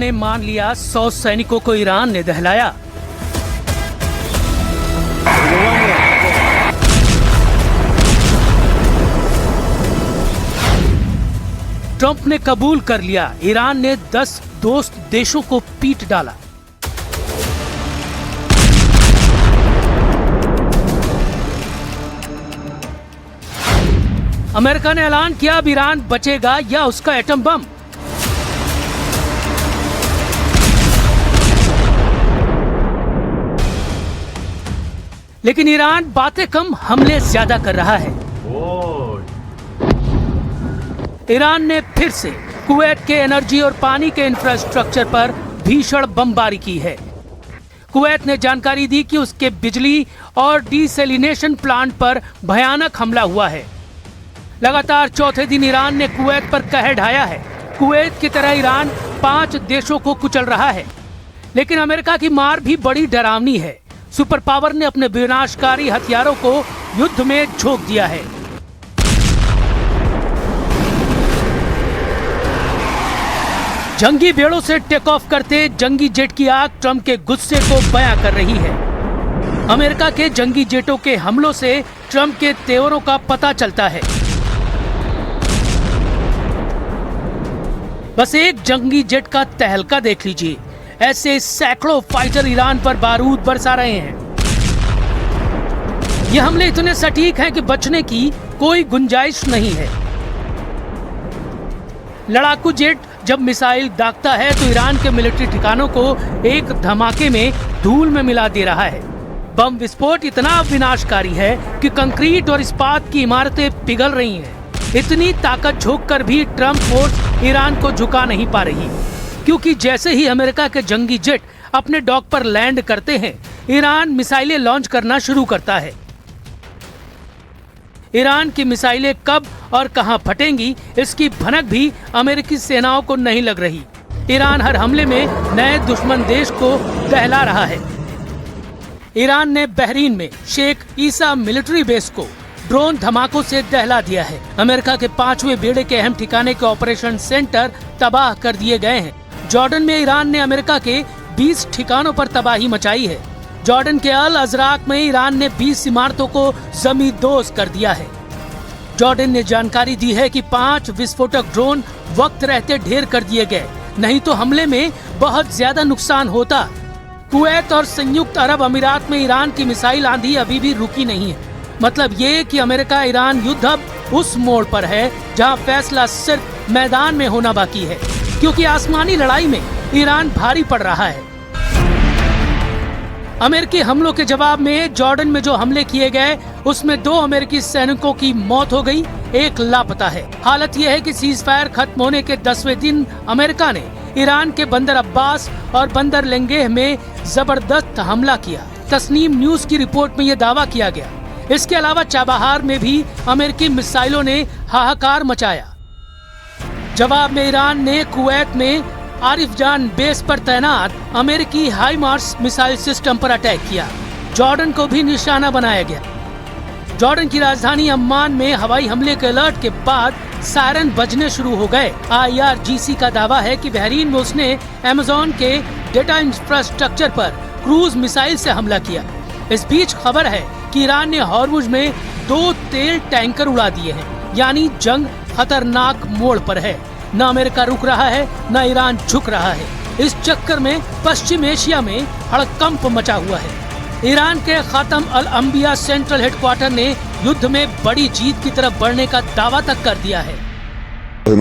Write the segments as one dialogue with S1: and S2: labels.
S1: ने मान लिया 100 सैनिकों को ईरान ने दहलाया। ट्रंप ने कबूल कर लिया, ईरान ने 10 दोस्त देशों को पीट डाला। अमेरिका ने ऐलान किया अब ईरान बचेगा या उसका एटम बम। लेकिन ईरान बातें कम, हमले ज्यादा कर रहा है। ईरान ने फिर से कुवैत के एनर्जी और पानी के इंफ्रास्ट्रक्चर पर भीषण बमबारी की है। कुवैत ने जानकारी दी कि उसके बिजली और डिसैलिनेशन प्लांट पर भयानक हमला हुआ है। लगातार चौथे दिन ईरान ने कुवैत पर कहर ढाया है। कुवैत की तरह ईरान 5 देशों को कुचल रहा है। लेकिन अमेरिका की मार भी बड़ी डरावनी है। सुपर पावर ने अपने विनाशकारी हथियारों को युद्ध में झोंक दिया है। जंगी बेड़ों से टेक ऑफ करते जंगी जेट की आग ट्रंप के गुस्से को बयां कर रही है। अमेरिका के जंगी जेटों के हमलों से ट्रंप के तेवरों का पता चलता है। बस एक जंगी जेट का तहलका देख लीजिए, ऐसे सैकड़ों फाइटर ईरान पर बारूद बरसा रहे हैं। ये हमले इतने सटीक हैं कि बचने की कोई गुंजाइश नहीं है। लड़ाकू जेट जब मिसाइल दागता है तो ईरान के मिलिट्री ठिकानों को एक धमाके में धूल में मिला दे रहा है। बम विस्फोट इतना विनाशकारी है कि कंक्रीट और इस्पात की इमारतें पिघल रही हैं। इतनी ताकत झोंक कर भी ट्रंप फोर्स ईरान को झुका नहीं पा रही, क्योंकि जैसे ही अमेरिका के जंगी जेट अपने डॉक पर लैंड करते हैं, ईरान मिसाइलें लॉन्च करना शुरू करता है। ईरान की मिसाइलें कब और कहां फटेंगी, इसकी भनक भी अमेरिकी सेनाओं को नहीं लग रही। ईरान हर हमले में नए दुश्मन देश को दहला रहा है। ईरान ने बहरीन में शेख ईसा मिलिट्री बेस को ड्रोन धमाकों से दहला दिया है। अमेरिका के 5वें बेड़े के अहम ठिकाने के ऑपरेशन सेंटर तबाह कर दिए गए हैं। जॉर्डन में ईरान ने अमेरिका के 20 ठिकानों पर तबाही मचाई है। जॉर्डन के अल अजराक में ईरान ने 20 इमारतों को जमींदोज कर दिया है। जॉर्डन ने जानकारी दी है कि 5 विस्फोटक ड्रोन वक्त रहते ढेर कर दिए गए, नहीं तो हमले में बहुत ज्यादा नुकसान होता। कुवैत और संयुक्त अरब अमीरात में ईरान की मिसाइल आंधी अभी भी रुकी नहीं है। मतलब ये कि अमेरिका ईरान युद्ध अब उस मोड़ पर है जहां फैसला सिर्फ मैदान में होना बाकी है, क्योंकि आसमानी लड़ाई में ईरान भारी पड़ रहा है। अमेरिकी हमलों के जवाब में जॉर्डन में जो हमले किए गए उसमें 2 अमेरिकी सैनिकों की मौत हो गई, 1 लापता है। हालत यह है कि सीज फायर खत्म होने के 10वें दिन अमेरिका ने ईरान के बंदर अब्बास और बंदर लेंगेह में जबरदस्त हमला किया। तस्नीम न्यूज की रिपोर्ट में यह दावा किया गया। इसके अलावा चाबहार में भी अमेरिकी मिसाइलों ने हाहाकार मचाया। जवाब में ईरान ने कुवैत में आरिफजान बेस पर तैनात अमेरिकी हाइमार्स मिसाइल सिस्टम पर अटैक किया। जॉर्डन को भी निशाना बनाया गया। जॉर्डन की राजधानी अम्मान में हवाई हमले के अलर्ट के बाद सायरन बजने शुरू हो गए। IRGC का दावा है कि बहरीन में उसने अमेज़न के डेटा इंफ्रास्ट्रक्चर पर क्रूज मिसाइल से हमला किया। इस बीच खबर है कि ईरान ने हॉर्मुज में 2 तेल टैंकर उड़ा दिए हैं, यानी जंग खतरनाक मोड़ पर है। न अमेरिका रुक रहा है, न ईरान झुक रहा है। इस चक्कर में पश्चिम एशिया में हड़कंप मचा हुआ है। ईरान के खातम अल अंबिया सेंट्रल हेडक्वार्टर ने युद्ध में बड़ी जीत की तरफ बढ़ने का दावा तक कर दिया है।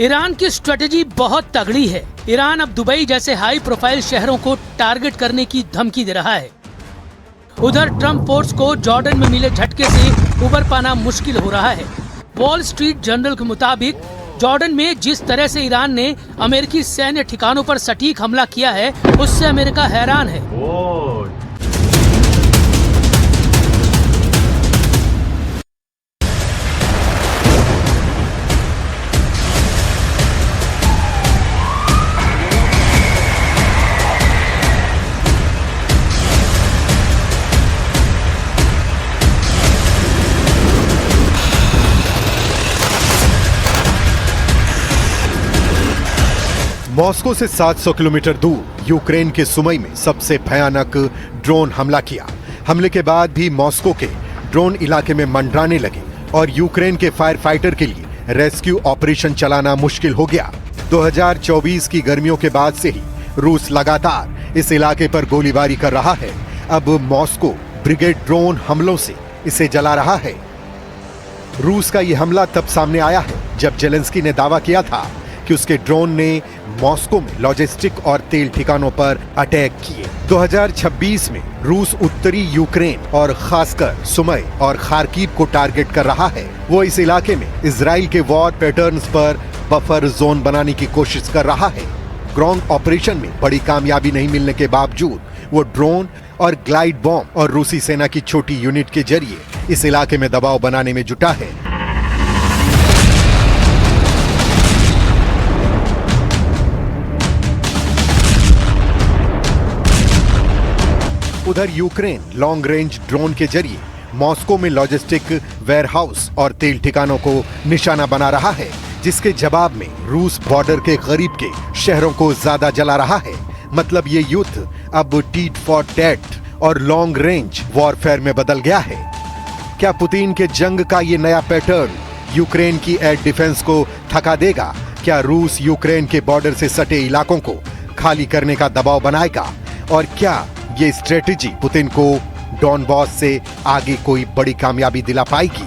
S1: ईरान की स्ट्रेटेजी बहुत तगड़ी है। ईरान अब दुबई जैसे हाई प्रोफाइल शहरों को टारगेट करने की धमकी दे रहा है। उधर ट्रंप फोर्स को जॉर्डन में मिले झटके से उबर पाना मुश्किल हो रहा है। वॉल स्ट्रीट जर्नल के मुताबिक जॉर्डन में जिस तरह से ईरान ने अमेरिकी सैन्य ठिकानों पर सटीक हमला किया है, उससे अमेरिका हैरान है।
S2: मॉस्को से 700 किलोमीटर दूर यूक्रेन के सुमई में सबसे भयानक ड्रोन हमला किया। हमले के बाद भी मॉस्को के ड्रोन इलाके में मंडराने लगे और यूक्रेन के फायर फाइटर के लिए रेस्क्यू ऑपरेशन चलाना मुश्किल हो गया। 2024 की गर्मियों के बाद से ही रूस लगातार इस इलाके पर गोलीबारी कर रहा है। अब मॉस्को ब्रिगेड ड्रोन हमलों से इसे जला रहा है। रूस का यह हमला तब सामने आया है जब जेलेंस्की ने दावा किया था कि उसके ड्रोन ने मॉस्को में लॉजिस्टिक और तेल ठिकानों पर अटैक किए। 2026 में रूस उत्तरी यूक्रेन और खासकर सुमई और खार्किव को टारगेट कर रहा है। वो इस इलाके में इजराइल के वॉर पैटर्न्स पर बफर जोन बनाने की कोशिश कर रहा है। ग्राउंड ऑपरेशन में बड़ी कामयाबी नहीं मिलने के बावजूद वो ड्रोन और ग्लाइड बॉम्ब और रूसी सेना की छोटी यूनिट के जरिए इस इलाके में दबाव बनाने में जुटा है। उधर यूक्रेन लॉन्ग रेंज ड्रोन के जरिए मॉस्को में लॉजिस्टिक वेयरहाउस और तेल ठिकानों को निशाना बना रहा है, जिसके जवाब में रूस बॉर्डर के करीब के शहरों को ज्यादा जला रहा है। मतलब ये युद्ध अब टीट फॉर टैट और लॉन्ग रेंज वॉरफेयर में बदल गया है। क्या पुतिन के जंग का ये नया पैटर्न यूक्रेन की एयर डिफेंस को थका देगा? क्या रूस यूक्रेन के बॉर्डर से सटे इलाकों को खाली करने का दबाव बनाएगा? और क्या ये स्ट्रेटेजी पुतिन को डॉनबॉस से आगे कोई बड़ी कामयाबी दिला पाएगी?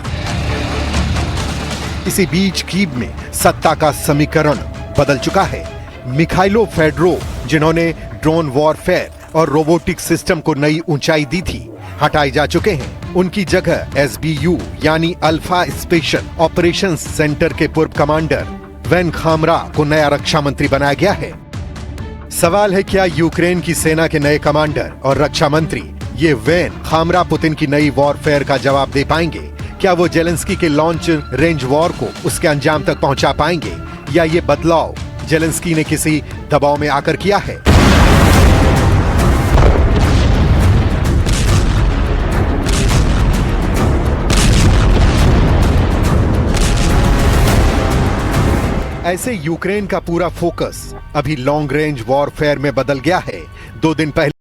S2: इसी बीच कीव में सत्ता का समीकरण बदल चुका है। मिखाइलो फेडरोव, जिन्होंने ड्रोन वॉरफेयर और रोबोटिक सिस्टम को नई ऊंचाई दी थी, हटाए जा चुके हैं। उनकी जगह SBU यानी अल्फा स्पेशल ऑपरेशंस सेंटर के पूर्व कमांडर वेन खामरा को नया रक्षा मंत्री बनाया गया है। सवाल है, क्या यूक्रेन की सेना के नए कमांडर और रक्षा मंत्री ये वेन खामरा पुतिन की नई वॉरफेयर का जवाब दे पाएंगे? क्या वो जेलेंस्की के लॉन्च रेंज वॉर को उसके अंजाम तक पहुंचा पाएंगे, या ये बदलाव जेलेंस्की ने किसी दबाव में आकर किया है? ऐसे यूक्रेन का पूरा फोकस अभी लॉन्ग रेंज वॉरफेयर में बदल गया है। 2 दिन पहले